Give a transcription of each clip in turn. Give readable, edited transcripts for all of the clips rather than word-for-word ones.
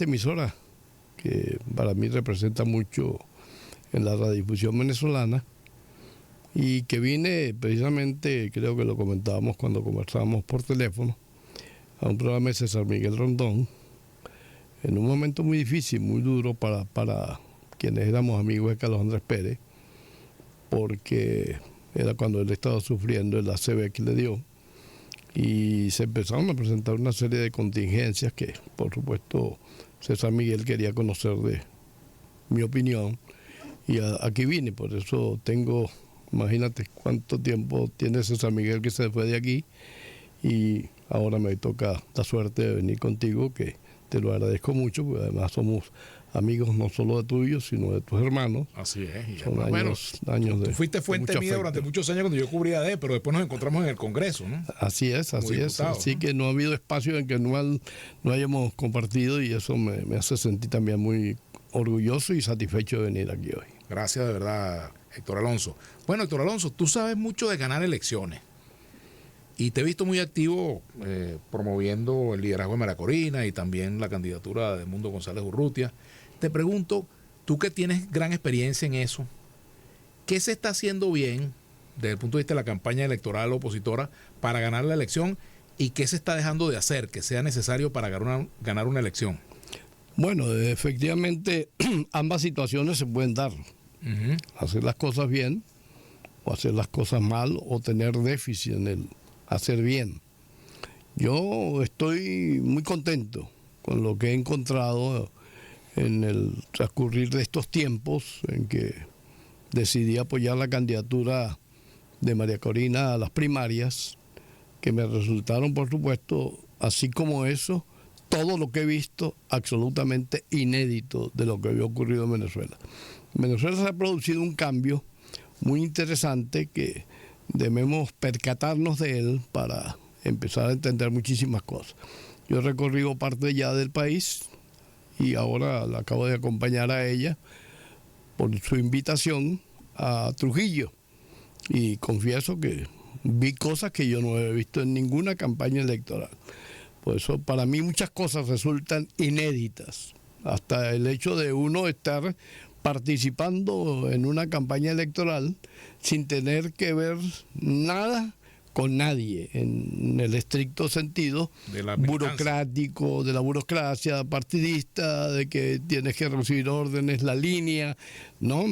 emisora que para mí representa mucho en la radiodifusión venezolana y que vine precisamente, creo que lo comentábamos cuando conversábamos por teléfono, a un programa de César Miguel Rondón, en un momento muy difícil, muy duro para quienes éramos amigos de Carlos Andrés Pérez, porque era cuando él estaba sufriendo el ACV que le dio, y se empezaron a presentar una serie de contingencias que, por supuesto, César Miguel quería conocer de mi opinión, y aquí vine. Por eso tengo, imagínate cuánto tiempo tiene César Miguel que se fue de aquí, y ahora me toca la suerte de venir contigo, que te lo agradezco mucho, porque además somos amigos no solo de tuyos, sino de tus hermanos. Así es. Y son años de tú fuiste fuente mía durante muchos años cuando yo cubría pero después nos encontramos en el Congreso, ¿no? Así es. Así que no ha habido espacio en que no hayamos compartido, y eso me hace sentir también muy orgulloso y satisfecho de venir aquí hoy. Gracias de verdad, Héctor Alonso. Bueno, Héctor Alonso, tú sabes mucho de ganar elecciones. Y te he visto muy activo promoviendo el liderazgo de María Corina y también la candidatura de Edmundo González Urrutia. Te pregunto, tú que tienes gran experiencia en eso, ¿qué se está haciendo bien desde el punto de vista de la campaña electoral opositora para ganar la elección, y qué se está dejando de hacer que sea necesario para ganar una elección? Bueno, efectivamente ambas situaciones se pueden dar. Hacer las cosas bien o hacer las cosas mal, o tener déficit en el hacer bien. Yo estoy muy contento con lo que he encontrado en el transcurrir de estos tiempos en que decidí apoyar la candidatura de María Corina a las primarias, que me resultaron, por supuesto, así como eso, todo lo que he visto absolutamente inédito de lo que había ocurrido en Venezuela. En Venezuela se ha producido un cambio muy interesante que debemos percatarnos de él para empezar a entender muchísimas cosas. Yo he recorrido parte ya del país y ahora la acabo de acompañar a ella por su invitación a Trujillo, y confieso que vi cosas que yo no he visto en ninguna campaña electoral. Por eso para mí muchas cosas resultan inéditas, hasta el hecho de uno estar participando en una campaña electoral sin tener que ver nada con nadie, en el estricto sentido burocrático, de la burocracia partidista, de que tienes que recibir órdenes, la línea. No.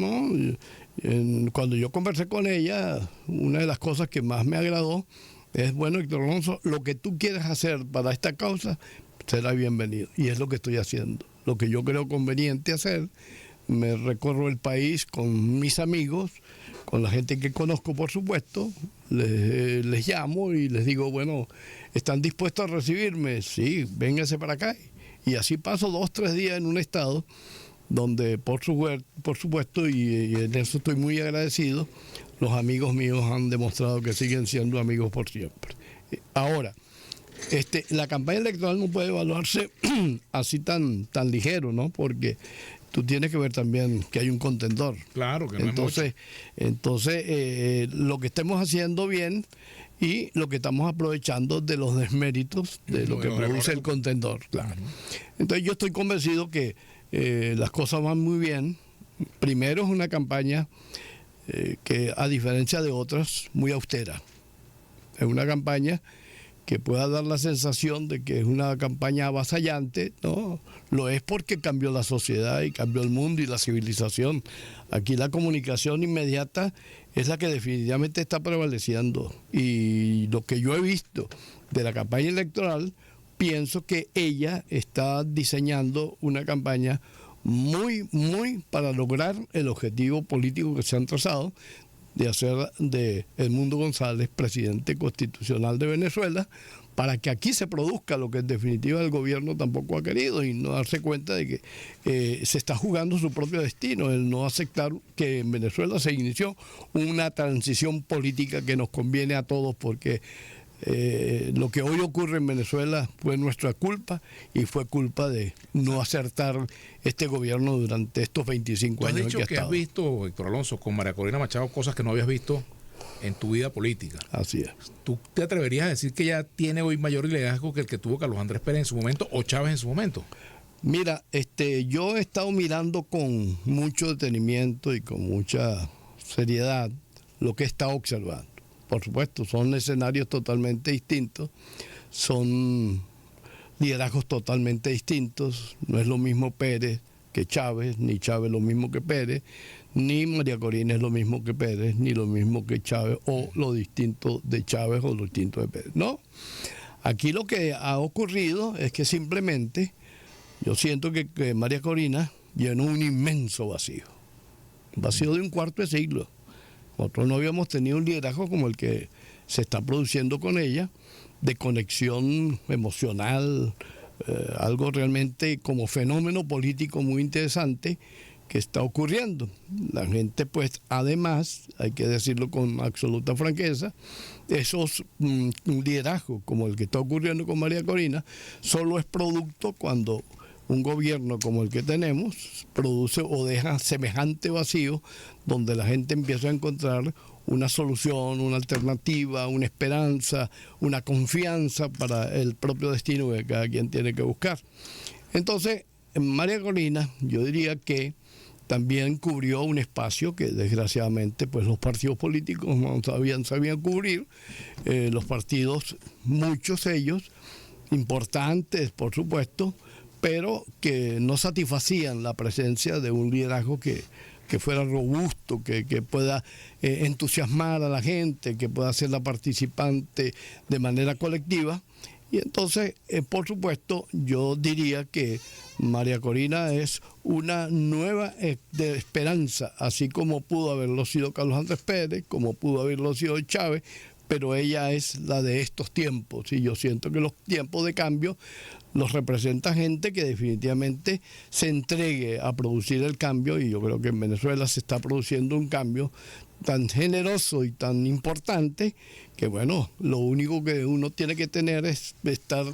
Cuando yo conversé con ella, una de las cosas que más me agradó es, bueno, Héctor Alonso, lo que tú quieras hacer para esta causa será bienvenido. Y es lo que estoy haciendo. Lo que yo creo conveniente hacer, me recorro el país con mis amigos, con la gente que conozco, por supuesto, les llamo y les digo, bueno, ¿están dispuestos a recibirme? Sí, vénganse para acá. Y así paso 2 o 3 días en un estado donde, por supuesto, y en eso estoy muy agradecido, los amigos míos han demostrado que siguen siendo amigos por siempre. Ahora, la campaña electoral no puede evaluarse así tan ligero, ¿no? Porque tú tienes que ver también que hay un contendor. Claro, que no entonces, lo que estemos haciendo bien y lo que estamos aprovechando de los desméritos de lo que produce el contendor. Claro. Entonces yo estoy convencido que las cosas van muy bien. Primero, es una campaña que, a diferencia de otras, muy austera. Es una campaña que pueda dar la sensación de que es una campaña avasallante. No, lo es porque cambió la sociedad y cambió el mundo y la civilización. Aquí la comunicación inmediata es la que definitivamente está prevaleciendo. Y lo que yo he visto de la campaña electoral, pienso que ella está diseñando una campaña muy para lograr el objetivo político que se han trazado, de hacer de Edmundo González presidente constitucional de Venezuela, para que aquí se produzca lo que en definitiva el gobierno tampoco ha querido, y no darse cuenta de que se está jugando su propio destino, el no aceptar que en Venezuela se inició una transición política que nos conviene a todos, porque lo que hoy ocurre en Venezuela fue nuestra culpa, y fue culpa de no acertar este gobierno durante estos 25 años. Tú has dicho que has visto, Héctor Alonso, con María Corina Machado, cosas que no habías visto en tu vida política. Así es. ¿Tú te atreverías a decir que ella tiene hoy mayor liderazgo que el que tuvo Carlos Andrés Pérez en su momento o Chávez en su momento? Mira, yo he estado mirando con mucho detenimiento y con mucha seriedad lo que he estado observando. Por supuesto, son escenarios totalmente distintos, son liderazgos totalmente distintos. No es lo mismo Pérez que Chávez, ni Chávez lo mismo que Pérez, ni María Corina es lo mismo que Pérez, ni lo mismo que Chávez, o lo distinto de Chávez o lo distinto de Pérez. No, aquí lo que ha ocurrido es que simplemente yo siento que María Corina llenó un inmenso vacío de un cuarto de siglo. Nosotros no habíamos tenido un liderazgo como el que se está produciendo con ella, de conexión emocional, algo realmente como fenómeno político muy interesante que está ocurriendo. La gente, pues, además, hay que decirlo con absoluta franqueza, esos liderazgos como el que está ocurriendo con María Corina, solo es producto cuando un gobierno como el que tenemos produce o deja semejante vacío donde la gente empieza a encontrar una solución, una alternativa, una esperanza, una confianza para el propio destino que cada quien tiene que buscar. Entonces, María Corina, yo diría que también cubrió un espacio que desgraciadamente pues los partidos políticos no sabían cubrir, los partidos, muchos ellos, importantes por supuesto, pero que no satisfacían la presencia de un liderazgo que fuera robusto, que pueda entusiasmar a la gente, que pueda hacerla participante de manera colectiva. Y entonces, por supuesto, yo diría que María Corina es una nueva de esperanza, así como pudo haberlo sido Carlos Andrés Pérez, como pudo haberlo sido Chávez, pero ella es la de estos tiempos. Y yo siento que los tiempos de cambio los representa gente que definitivamente se entregue a producir el cambio, y yo creo que en Venezuela se está produciendo un cambio tan generoso y tan importante que, bueno, lo único que uno tiene que tener es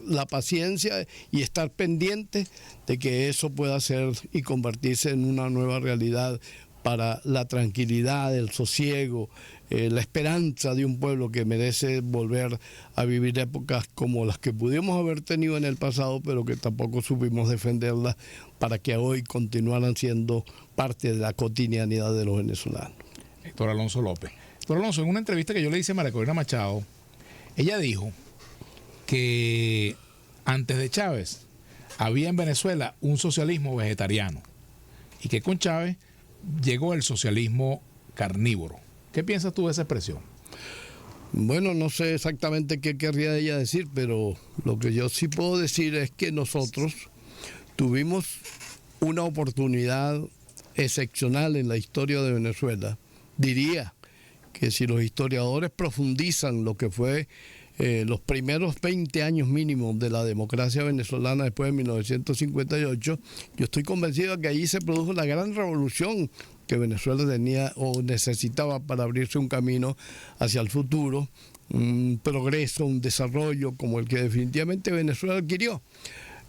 la paciencia y estar pendiente de que eso pueda ser y convertirse en una nueva realidad para la tranquilidad, el sosiego, la esperanza de un pueblo que merece volver a vivir épocas como las que pudimos haber tenido en el pasado, pero que tampoco supimos defenderlas para que hoy continuaran siendo parte de la cotidianidad de los venezolanos. Héctor Alonso López. Héctor Alonso, en una entrevista que yo le hice a María Corina Machado, ella dijo que antes de Chávez había en Venezuela un socialismo vegetariano y que con Chávez llegó el socialismo carnívoro. ¿Qué piensas tú de esa expresión? Bueno, no sé exactamente qué querría ella decir, pero lo que yo sí puedo decir es que nosotros tuvimos una oportunidad excepcional en la historia de Venezuela. Diría que si los historiadores profundizan lo que fue los primeros 20 años mínimos de la democracia venezolana después de 1958, yo estoy convencido de que allí se produjo la gran revolución que Venezuela tenía o necesitaba para abrirse un camino hacia el futuro, un progreso, un desarrollo como el que definitivamente Venezuela adquirió.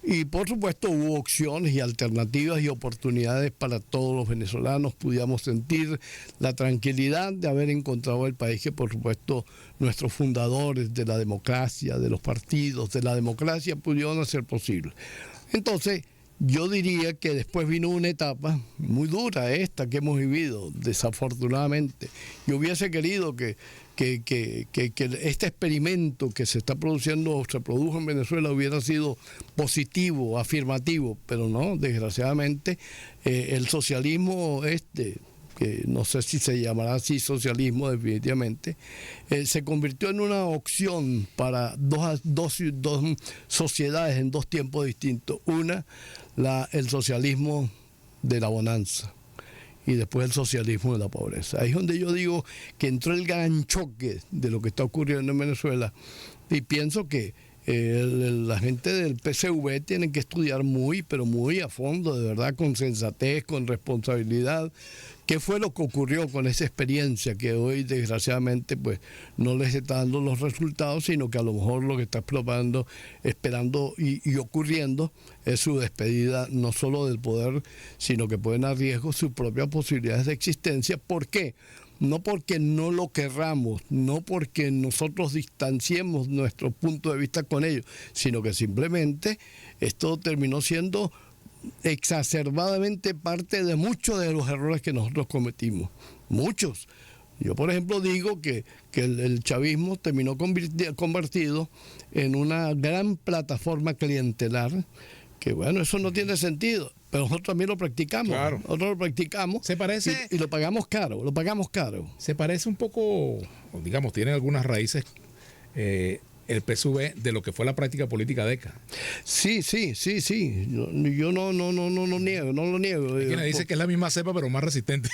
Y por supuesto hubo opciones y alternativas y oportunidades para todos los venezolanos. Pudiéramos sentir la tranquilidad de haber encontrado el país que por supuesto nuestros fundadores de la democracia, de los partidos, de la democracia pudieron hacer posible. Entonces, yo diría que después vino una etapa muy dura, esta que hemos vivido, desafortunadamente. Yo hubiese querido que este experimento que se está produciendo o se produjo en Venezuela hubiera sido positivo, afirmativo, pero no, desgraciadamente el socialismo que no sé si se llamará así socialismo definitivamente, se convirtió en una opción para dos sociedades en dos tiempos distintos. Una, el socialismo de la bonanza, y después el socialismo de la pobreza. Ahí es donde yo digo que entró el gran choque de lo que está ocurriendo en Venezuela, y pienso que la gente del PCV tiene que estudiar muy, pero muy a fondo, de verdad, con sensatez, con responsabilidad, qué fue lo que ocurrió con esa experiencia que hoy desgraciadamente pues no les está dando los resultados, sino que a lo mejor lo que está esperando y ocurriendo es su despedida no solo del poder, sino que ponen a riesgo sus propias posibilidades de existencia. ¿Por qué? No porque no lo querramos, no porque nosotros distanciemos nuestro punto de vista con ellos, sino que simplemente esto terminó siendo exacerbadamente parte de muchos de los errores que nosotros cometimos. Muchos. Yo, por ejemplo, digo que el chavismo terminó convertido en una gran plataforma clientelar, que bueno, eso no tiene sentido, pero nosotros también lo practicamos. Claro. Nosotros lo practicamos. Se parece... y lo pagamos caro, lo pagamos caro. Se parece un poco, digamos, tiene algunas raíces el PSV de lo que fue la práctica política de ECA. Sí. Yo no lo niego. Hay quien le dice que es la misma cepa, pero más resistente.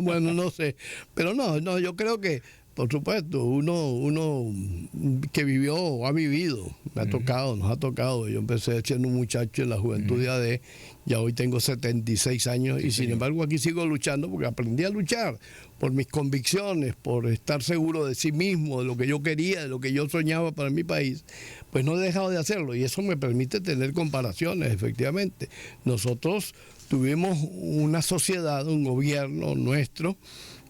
Bueno, no sé. Pero no, yo creo que, por supuesto, uno que vivió o ha vivido, nos ha tocado. Yo empecé siendo un muchacho en la juventud de AD, ya hoy tengo 76 años y sin embargo aquí sigo luchando porque aprendí a luchar por mis convicciones, por estar seguro de sí mismo, de lo que yo quería, de lo que yo soñaba para mi país. Pues no he dejado de hacerlo y eso me permite tener comparaciones, efectivamente. Nosotros tuvimos una sociedad, un gobierno nuestro,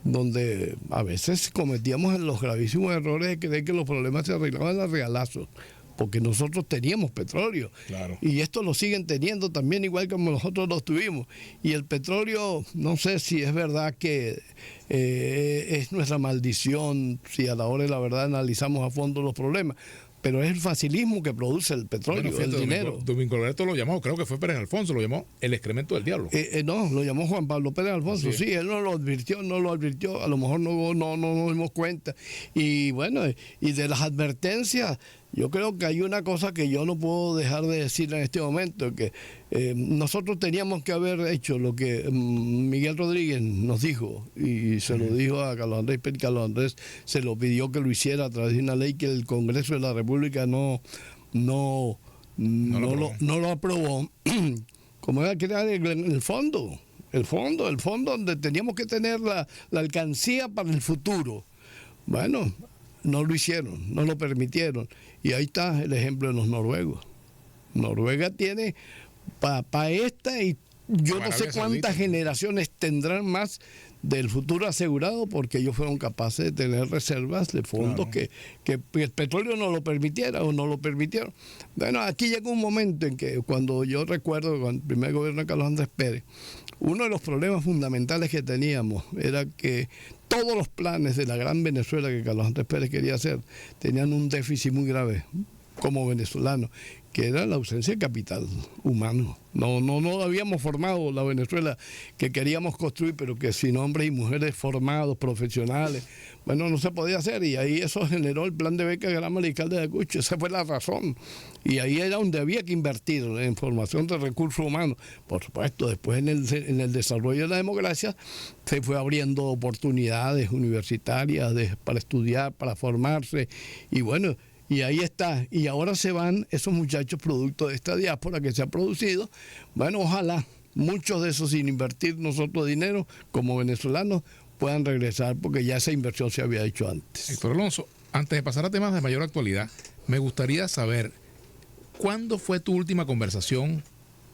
donde a veces cometíamos los gravísimos errores de creer que los problemas se arreglaban a regalazos, porque nosotros teníamos petróleo. Claro. Y esto lo siguen teniendo también igual como nosotros los tuvimos. Y el petróleo, no sé si es verdad que es nuestra maldición, si a la hora de la verdad analizamos a fondo los problemas, pero es el facilismo que produce el petróleo, Bueno, el dinero. Domingo Loreto lo llamó, creo que fue Pérez Alfonso, lo llamó el excremento del diablo. No, lo llamó Juan Pablo Pérez Alfonso. Sí, él no lo advirtió, a lo mejor no nos dimos cuenta. Y bueno, y de las advertencias, yo creo que hay una cosa que yo no puedo dejar de decir en este momento, que nosotros teníamos que haber hecho lo que Miguel Rodríguez nos dijo, y se lo dijo a Carlos Andrés Pérez. Carlos Andrés se lo pidió que lo hiciera a través de una ley que el Congreso de la República no lo aprobó. Como era crear el fondo donde teníamos que tener la alcancía para el futuro. Bueno, no lo hicieron, no lo permitieron. Y ahí está el ejemplo de los noruegos. Noruega tiene para esta y yo no sé cuántas generaciones tendrán más del futuro asegurado, porque ellos fueron capaces de tener reservas de fondos que el petróleo no lo permitiera o no lo permitieron. Bueno, aquí llegó un momento en que cuando yo recuerdo con el primer gobierno de Carlos Andrés Pérez, uno de los problemas fundamentales que teníamos era que todos los planes de la gran Venezuela que Carlos Andrés Pérez quería hacer tenían un déficit muy grave como venezolano, que era la ausencia de capital humano. No habíamos formado la Venezuela que queríamos construir, pero que sin hombres y mujeres formados, profesionales, bueno, no se podía hacer. Y ahí eso generó el plan de beca Gran Mariscal de Ayacucho. Esa fue la razón. Y ahí era donde había que invertir en formación de recursos humanos. Por supuesto, después en el desarrollo de la democracia se fue abriendo oportunidades universitarias para estudiar, para formarse. Y bueno, y ahí está, y ahora se van esos muchachos producto de esta diáspora que se ha producido. Bueno, ojalá muchos de esos, sin invertir nosotros dinero como venezolanos, puedan regresar, porque ya esa inversión se había hecho antes. Héctor Alonso, antes de pasar a temas de mayor actualidad, me gustaría saber, ¿cuándo fue tu última conversación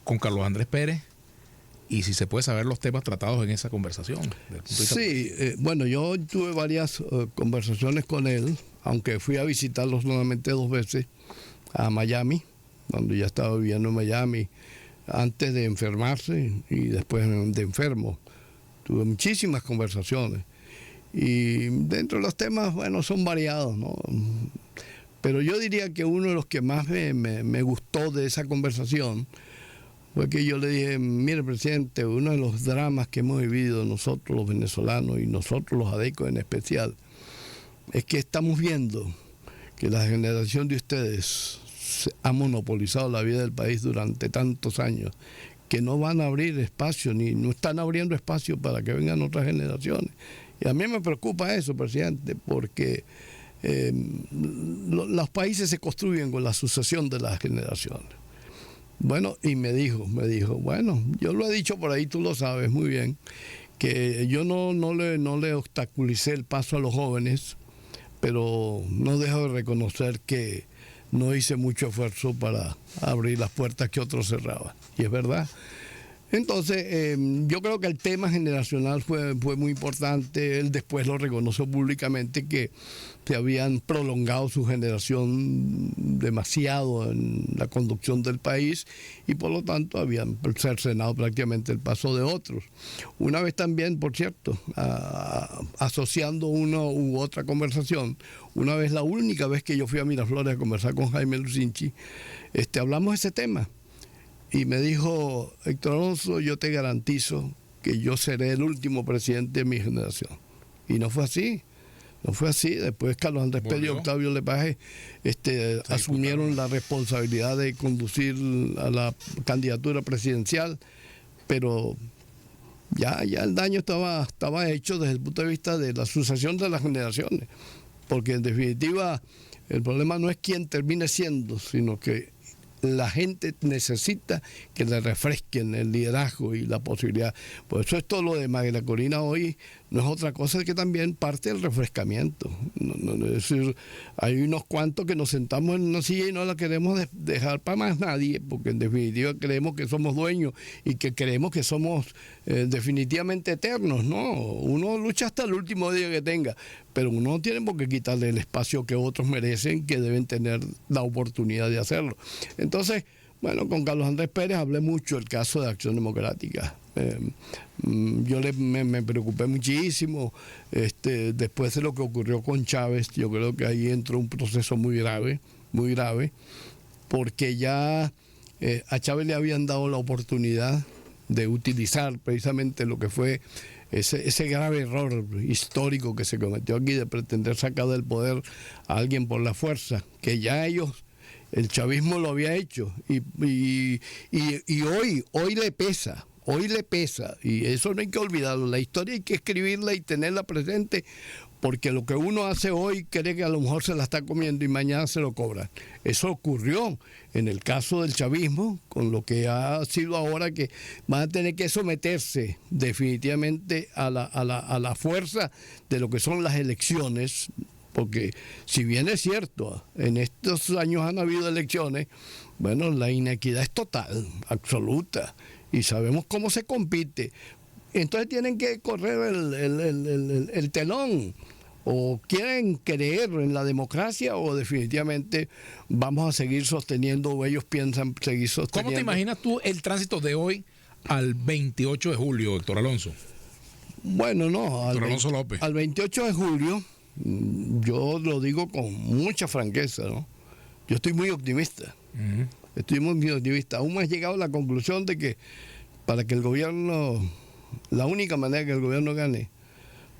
con Carlos Andrés Pérez? Y si se puede saber los temas tratados en esa conversación. Sí, bueno, yo tuve varias conversaciones con él, aunque fui a visitarlo solamente 2 veces a Miami, donde ya estaba viviendo en Miami, antes de enfermarse y después de enfermo. Tuve muchísimas conversaciones. Y dentro de los temas, bueno, son variados, ¿no? Pero yo diría que uno de los que más me gustó de esa conversación fue que yo le dije: mire, presidente, uno de los dramas que hemos vivido nosotros los venezolanos y nosotros los adecos en especial, es que estamos viendo que la generación de ustedes ha monopolizado la vida del país durante tantos años, que no van a abrir espacio, ni no están abriendo espacio para que vengan otras generaciones. Y a mí me preocupa eso, presidente, porque los países se construyen con la sucesión de las generaciones. Bueno, y me dijo, bueno, yo lo he dicho por ahí, tú lo sabes muy bien, que yo no le obstaculicé el paso a los jóvenes, pero no dejo de reconocer que no hice mucho esfuerzo para abrir las puertas que otros cerraban. Y es verdad, Entonces, yo creo que el tema generacional fue muy importante. Él después lo reconoció públicamente que se habían prolongado su generación demasiado en la conducción del país y por lo tanto habían cercenado prácticamente el paso de otros. Una vez también, por cierto, asociando una u otra conversación, una vez, la única vez que yo fui a Miraflores a conversar con Jaime Lucinchi, hablamos de ese tema. Y me dijo, Héctor Alonso, yo te garantizo que yo seré el último presidente de mi generación. Y no fue así. No fue así. Después Carlos Andrés Pérez y Octavio Lepage asumieron la responsabilidad de conducir a la candidatura presidencial, pero ya el daño estaba hecho desde el punto de vista de la sucesión de las generaciones. Porque en definitiva el problema no es quién termine siendo, sino que la gente necesita que le refresquen el liderazgo y la posibilidad. Por eso esto lo de María Corina hoy no es otra cosa que también parte del refrescamiento. Es decir, hay unos cuantos que nos sentamos en una silla y no la queremos dejar para más nadie, porque en definitiva creemos que somos dueños y que creemos que somos definitivamente eternos. No, uno lucha hasta el último día que tenga, pero uno no tiene por qué quitarle el espacio que otros merecen, que deben tener la oportunidad de hacerlo. Entonces, bueno, con Carlos Andrés Pérez hablé mucho del caso de Acción Democrática. Yo me preocupé muchísimo después de lo que ocurrió con Chávez. Yo creo que ahí entró un proceso muy grave, porque ya a Chávez le habían dado la oportunidad de utilizar precisamente lo que fue ese grave error histórico que se cometió aquí de pretender sacar del poder a alguien por la fuerza, que ya el chavismo lo había hecho y hoy le pesa. Hoy le pesa, y eso no hay que olvidarlo. La historia hay que escribirla y tenerla presente, porque lo que uno hace hoy cree que a lo mejor se la está comiendo y mañana se lo cobran. Eso ocurrió en el caso del chavismo, con lo que ha sido ahora, que van a tener que someterse definitivamente a la fuerza de lo que son las elecciones, porque si bien es cierto, en estos años han habido elecciones, bueno, la inequidad es total, absoluta, y sabemos cómo se compite. Entonces tienen que correr el telón. O quieren creer en la democracia o definitivamente vamos a seguir sosteniendo, o ellos piensan seguir sosteniendo. ¿Cómo te imaginas tú el tránsito de hoy al 28 de julio, Héctor Alonso? Bueno, no, al 28 de julio, yo lo digo con mucha franqueza, ¿no? Yo estoy muy optimista. Estoy muy optimista. Aún me he llegado a la conclusión de que para que el gobierno, la única manera que el gobierno gane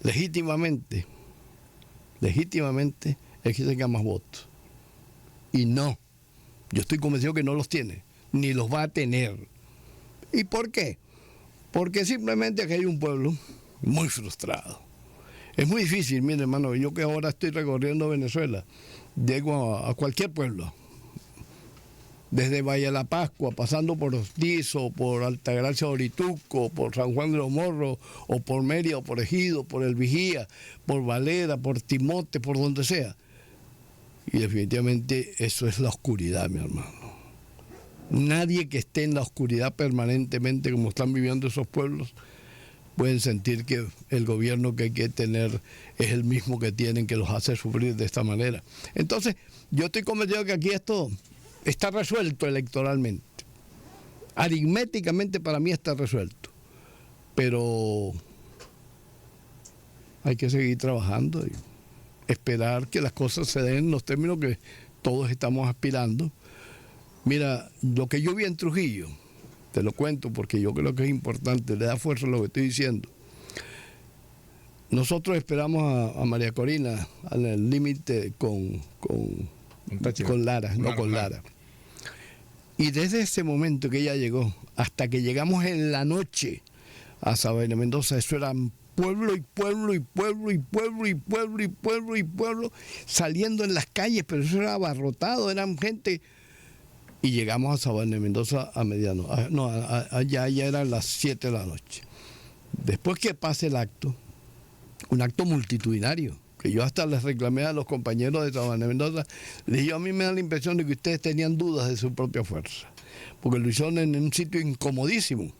legítimamente es que tenga más votos. Y no, yo estoy convencido que no los tiene, ni los va a tener. ¿Y por qué? Porque simplemente aquí hay un pueblo muy frustrado. Es muy difícil, mire hermano, yo que ahora estoy recorriendo Venezuela, llego a cualquier pueblo, desde Valle de la Pascua, pasando por Hostizo, por Altagracia de Orituco, por San Juan de los Morros, o por Mérida, o por Ejido, por El Vigía, por Valera, por Timote, por donde sea. Y definitivamente eso es la oscuridad, mi hermano. Nadie que esté en la oscuridad permanentemente, como están viviendo esos pueblos, pueden sentir que el gobierno que hay que tener es el mismo que tienen, que los hace sufrir de esta manera. Entonces, yo estoy convencido que aquí esto está resuelto electoralmente. Aritméticamente para mí está resuelto. Pero hay que seguir trabajando y esperar que las cosas se den en los términos que todos estamos aspirando. Mira, lo que yo vi en Trujillo, te lo cuento porque yo creo que es importante, le da fuerza a lo que estoy diciendo. Nosotros esperamos a María Corina al límite con Lara, no con Lara. Y desde ese momento que ella llegó, hasta que llegamos en la noche a Sabaneta Mendoza, eso eran pueblo y pueblo y pueblo y pueblo y pueblo y pueblo y pueblo, saliendo en las calles, pero eso era abarrotado, eran gente. Y llegamos a Sabaneta Mendoza a medianoche, allá ya eran las 7 de la noche. Después que pase el acto, un acto multitudinario, que yo hasta les reclamé a los compañeros de Sabaneta Mendoza, les dije, a mí me da la impresión de que ustedes tenían dudas de su propia fuerza, porque lo hicieron en un sitio incomodísimo,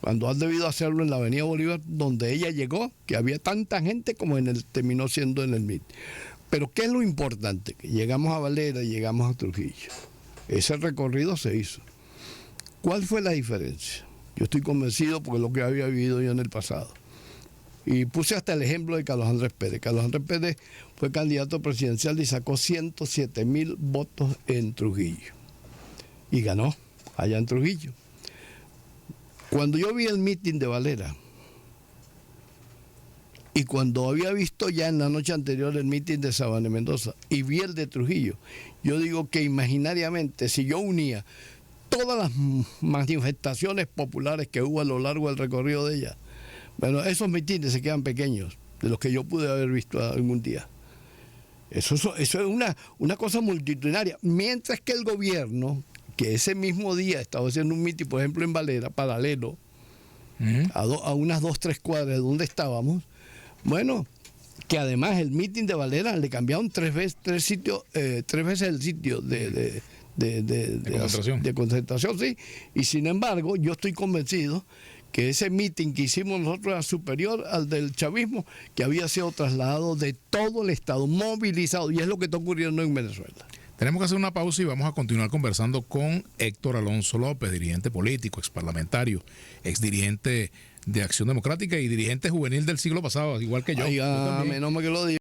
cuando han debido hacerlo en la Avenida Bolívar, donde ella llegó, que había tanta gente como terminó siendo en el MIT. Pero ¿qué es lo importante? Que llegamos a Valera y llegamos a Trujillo. Ese recorrido se hizo. ¿Cuál fue la diferencia? Yo estoy convencido porque es lo que había vivido yo en el pasado. Y puse hasta el ejemplo de Carlos Andrés Pérez. Carlos Andrés Pérez fue candidato presidencial y sacó 107.000 votos en Trujillo. Y ganó allá en Trujillo. Cuando yo vi el mitin de Valera, y cuando había visto ya en la noche anterior el mitin de Sabana Mendoza y vi el de Trujillo, yo digo que imaginariamente, si yo unía todas las manifestaciones populares que hubo a lo largo del recorrido de ella, bueno, esos mitines se quedan pequeños de los que yo pude haber visto algún día. Eso es una cosa multitudinaria. Mientras que el gobierno, que ese mismo día estaba haciendo un mitin, por ejemplo, en Valera, paralelo, a unas 2-3 cuadras de donde estábamos, bueno, que además el mitin de Valera le cambiaron tres veces el sitio de concentración, sí. Y sin embargo, yo estoy convencido que ese mitin que hicimos nosotros era superior al del chavismo, que había sido trasladado de todo el Estado, movilizado, y es lo que está ocurriendo en Venezuela. Tenemos que hacer una pausa y vamos a continuar conversando con Héctor Alonso López, dirigente político, exparlamentario, exdirigente de Acción Democrática y dirigente juvenil del siglo pasado, igual que yo. Ay, menos mal que lo digo.